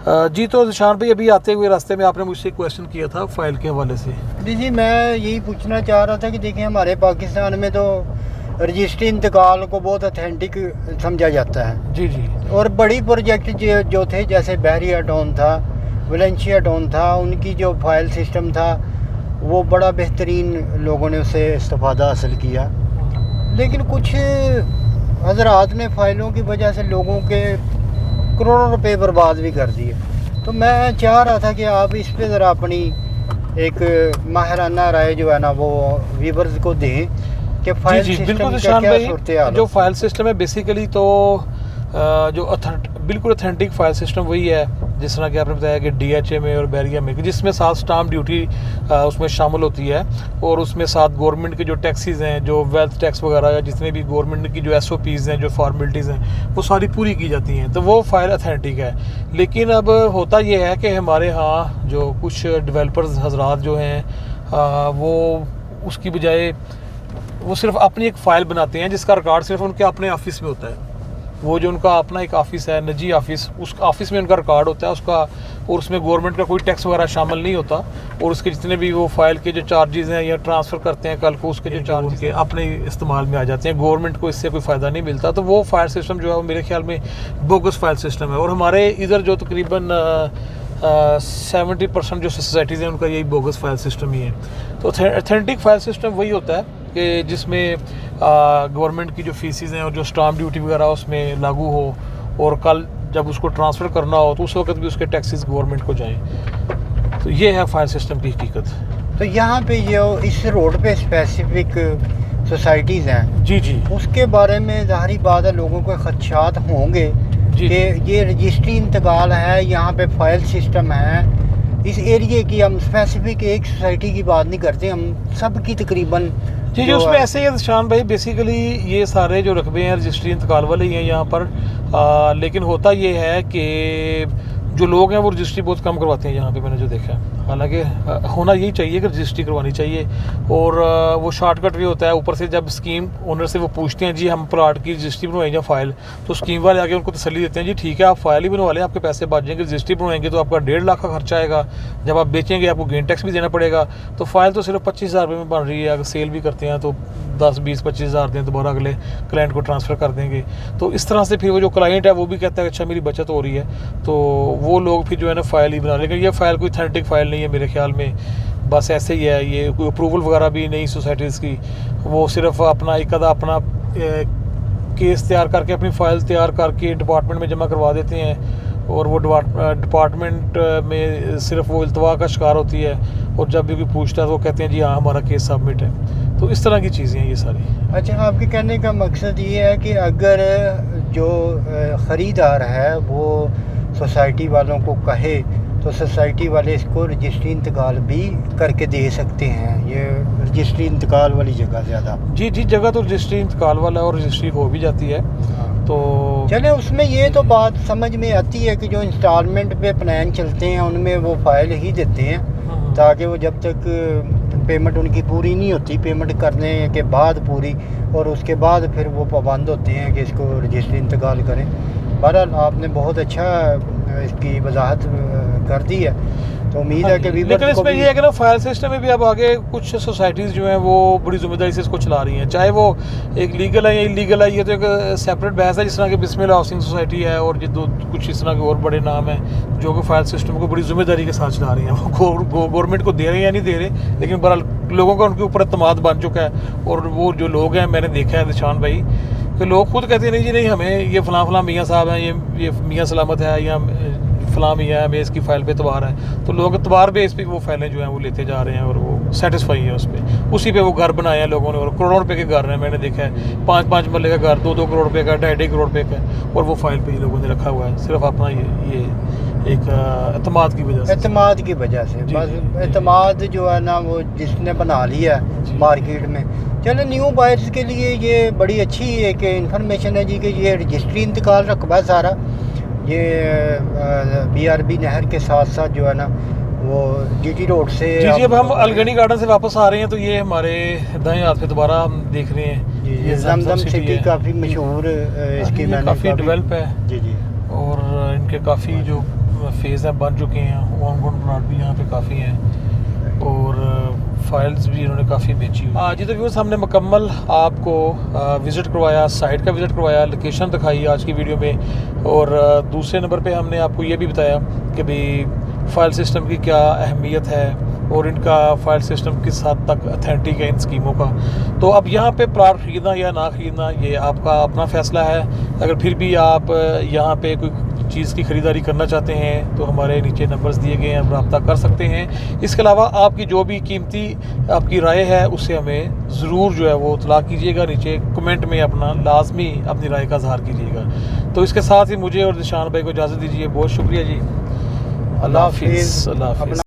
जी तो निशान भाई, अभी आते हुए रास्ते में आपने मुझसे क्वेश्चन किया था फाइल के हवाले से। जी मैं यही पूछना चाह रहा था कि देखिए हमारे पाकिस्तान में तो रजिस्ट्री इंतकाल को बहुत अथेंटिक समझा जाता है। जी जी। और बड़ी प्रोजेक्ट जो थे, जैसे बहरिया टाउन था, वलेंशिया टाउन था, उनकी जो फाइल सिस्टम था वो बड़ा बेहतरीन, लोगों ने उससे इस्तेफादा हासिल किया। लेकिन कुछ हजरात ने फ़ाइलों की वजह से लोगों के करोड़ों रुपए बर्बाद भी कर दिए। तो मैं चाह रहा था कि आप इस पे ज़रा अपनी एक माहिराना राय जो है ना वो व्यूअर्स को दें कि फाइल जी, सिस्टम बिल्कुल का निशान क्या भाई, सूरत-ए-हाल जो है। फाइल सिस्टम है बेसिकली तो बिल्कुल ऑथेंटिक फाइल सिस्टम वही है जिस तरह कि आपने बताया कि DHA में और बैरिया में, जिसमें साथ स्टाम्प ड्यूटी उसमें शामिल होती है, और उसमें साथ गवर्नमेंट के जो टैक्सेस हैं, जो वेल्थ टैक्स वगैरह या जितने भी गवर्नमेंट की जो SOPs हैं, जो फॉर्मेलिटीज़ हैं, वो सारी पूरी की जाती हैं। तो वो फाइल ऑथेंटिक है। लेकिन अब होता ये है कि हमारे यहाँ जो कुछ डेवलपर्स हजरात जो हैं वो उसकी बजाय वो सिर्फ अपनी एक फ़ाइल बनाते हैं जिसका रिकॉर्ड सिर्फ उनके अपने ऑफिस में होता है। वो जो उनका अपना एक ऑफिस है, निजी ऑफिस, उस ऑफिस में उनका रिकॉर्ड होता है उसका, और उसमें गवर्नमेंट का कोई टैक्स वगैरह शामिल नहीं होता, और उसके जितने भी वो फाइल के जो चार्जेस हैं या ट्रांसफ़र करते हैं कल को, उसके जो चार्जेस के अपने इस्तेमाल में आ जाते हैं, गवर्नमेंट को इससे कोई फ़ायदा नहीं मिलता। तो वो फाइल सिस्टम जो है वो मेरे ख्याल में बोगस फाइल सिस्टम है। और हमारे इधर जो तकरीबन 70% जो सोसाइटीज़ हैं उनका यही बोगस फाइल सिस्टम ही है। तो ऑथेंटिक फाइल सिस्टम वही होता है कि जिसमें गवर्नमेंट की जो फीसिस हैं और जो स्टाम्प ड्यूटी वगैरह उसमें लागू हो, और कल जब उसको ट्रांसफ़र करना हो तो उस वक्त भी उसके टैक्सेस गवर्नमेंट को जाएं। तो ये है फाइल सिस्टम की हकीकत। तो यहाँ पे जो इस रोड पे स्पेसिफिक सोसाइटीज़ हैं, जी जी, उसके बारे में ज़ाहिर बात है लोगों को खदशात होंगे कि ये रजिस्ट्री इंतकाल है, यहाँ पे फाइल सिस्टम है। इस एरिए की हम स्पेसिफिक एक सोसाइटी की बात नहीं करते, हम सब की तकरीबन जी जी। उसमें ऐसे ही है निशान भाई, बेसिकली ये सारे जो रकबे हैं रजिस्ट्री इंतकाल वाले ही हैं यहाँ पर। लेकिन होता ये है कि जो लोग हैं वो रजिस्ट्री बहुत कम करवाते हैं यहाँ पे, मैंने जो देखा है। हालांकि होना यही चाहिए कि रजिस्ट्री करवानी चाहिए, और वो शॉर्टकट भी होता है। ऊपर से जब स्कीम ओनर से वो पूछते हैं जी हम प्लाट की रजिस्ट्री बनवाएं या फ़ाइल, तो स्कीम वाले आके उनको तसल्ली देते हैं जी ठीक है आप फ़ाइल ही बनवा लें, आपके पैसे बच जाएंगे। रजिस्ट्री बनवाएंगे तो आपका 1.5 लाख का खर्चा आएगा, जब आप बेचेंगे आपको गेन टैक्स भी देना पड़ेगा। तो फ़ाइल तो सिर्फ 25,000 रुपये में बन रही है, अगर सेल भी करते हैं तो 10, 20, 25,000 दें, दोबारा अगले क्लाइंट को ट्रांसफ़र कर देंगे। तो इस तरह से फिर वो जो क्लाइंट है वो भी कहता है अच्छा मेरी बचत हो रही है, तो वो लोग फिर जो है ना फ़ाइल ही बना। लेकिन ये फ़ाइल कोई ऑथेंटिक फ़ाइल नहीं है मेरे ख्याल में, बस ऐसे ही है। ये कोई अप्रूवल वगैरह भी नहीं सोसाइटीज़ की, वो सिर्फ अपना एक आधा अपना केस तैयार करके अपनी फ़ाइल तैयार करके डिपार्टमेंट में जमा करवा देते हैं, और वो डिपार्टमेंट में सिर्फ वो इल्तवा का शिकार होती है, और जब भी कोई पूछता है तो वो कहते हैं जी हाँ हमारा केस सबमिट है। तो इस तरह की चीज़ें हैं ये सारी। अच्छा, आपके कहने का मकसद ये है कि अगर जो ख़रीदार है वो सोसाइटी वालों को कहे तो सोसाइटी वाले इसको रजिस्ट्री इंतकाल भी करके दे सकते हैं। ये रजिस्ट्री इंतकाल वाली जगह ज़्यादा। जी जी, जगह तो रजिस्ट्री इंतकाल वाला और रजिस्ट्री हो भी जाती है। तो चले उसमें ये तो बात समझ में आती है कि जो इंस्टॉलमेंट पे प्लान चलते हैं उनमें वो फाइल ही देते हैं, ताकि वो जब तक पेमेंट उनकी पूरी नहीं होती, पेमेंट करने के बाद पूरी, और उसके बाद फिर वो पाबंद होते हैं कि इसको रजिस्ट्री इंतकाल करें। बहरहाल आपने बहुत अच्छा इसकी वजाहत कर दी है, तो उम्मीद है कि लेकिन इसमें ये है कि ना फाइल सिस्टम में भी अब आगे कुछ सोसाइटीज़ जो हैं वो बड़ी ज़िम्मेदारी से इसको चला रही हैं, चाहे वो एक लीगल है या इलीगल है, ये तो एक सेपरेट बहस है। जिस तरह की बिस्मिल हाउसिंग सोसाइटी है और जो कुछ इस तरह के और बड़े नाम हैं जो कि फाइल सिस्टम को बड़ी ज़िम्मेदारी के साथ चला रही हैं। वो गवर्नमेंट को दे रहे हैं या नहीं दे रहे, लेकिन बहरहाल लोगों का उनके ऊपर एतमाद बन चुका है। और वो जो लोग हैं, मैंने देखा है निशान भाई, कि लोग खुद कहते हैं नहीं जी नहीं हमें ये फ़लाँ मियाँ साहब हैं, ये मियाँ सलामत है या फ़लाँ मियाँ हमें इसकी फ़ाइल पे एतबार है, तो लोग एतबार बेस पे वो फाइलें जो हैं वो लेते जा रहे हैं, और वो सेटिस्फाई है उस पर। उसी पे वो घर बनाए हैं लोगों ने, और करोड़ों रुपए के घर हैं, मैंने देखा है 5-5 मरले का घर 2-2 करोड़ रुपए का, 2.5 करोड़ रुपए का, और वो फाइल पे ही लोगों ने रखा हुआ है सिर्फ अपना ये एक एतमाद की वजह से। एतमाद की वजह से बस एतमाद जो है ना वो जिसने बना लिया है मार्केट में। चलो न्यू बायर्स के लिए ये बड़ी अच्छी एक इन्फॉर्मेशन है जी कि ये रजिस्ट्री इंतकाल रकबा है सारा, ये BRB नहर के साथ साथ जो है ना वो GT रोड से। जी, अब हम अलगनी गार्डन से वापस आ रहे हैं, तो ये हमारे दाएं हाथ पे दोबारा हम देख रहे हैं ये जमजम सिटी काफ़ी मशहूर इसकी, मैंने काफ़ी डेवलप है जी जी, और इनके काफ़ी जो फेज़ हैं बन चुके हैं, ऑन ग्राउंड प्लाट भी यहाँ पे काफ़ी हैं और फाइल्स भी इन्होंने काफ़ी बेची हुई। जी तो व्यूअर्स, हमने मुकम्मल आपको विज़िट करवाया, साइट का विज़िट करवाया, लोकेशन दिखाई आज की वीडियो में, और दूसरे नंबर पे हमने आपको ये भी बताया कि भाई फ़ाइल सिस्टम की क्या अहमियत है और इनका फ़ाइल सिस्टम किस हद तक अथेंटिक है इन स्कीमों का। तो अब यहाँ पे प्लाट ख़रीदना या ना ख़रीदना ये आपका अपना फ़ैसला है। अगर फिर भी आप यहाँ पे कोई चीज़ की ख़रीदारी करना चाहते हैं तो हमारे नीचे नंबर्स दिए गए हैं, आप रब्ता कर सकते हैं। इसके अलावा आपकी जो भी कीमती आपकी राय है उससे हमें ज़रूर जो है वो इत्तला कीजिएगा, नीचे कमेंट में अपना लाजमी अपनी राय का इज़हार कीजिएगा। तो इसके साथ ही मुझे और निशान भाई को इजाज़त दीजिए। बहुत शुक्रिया जी। अल्लाह हाफिज़। अल्लाह हाफिज़।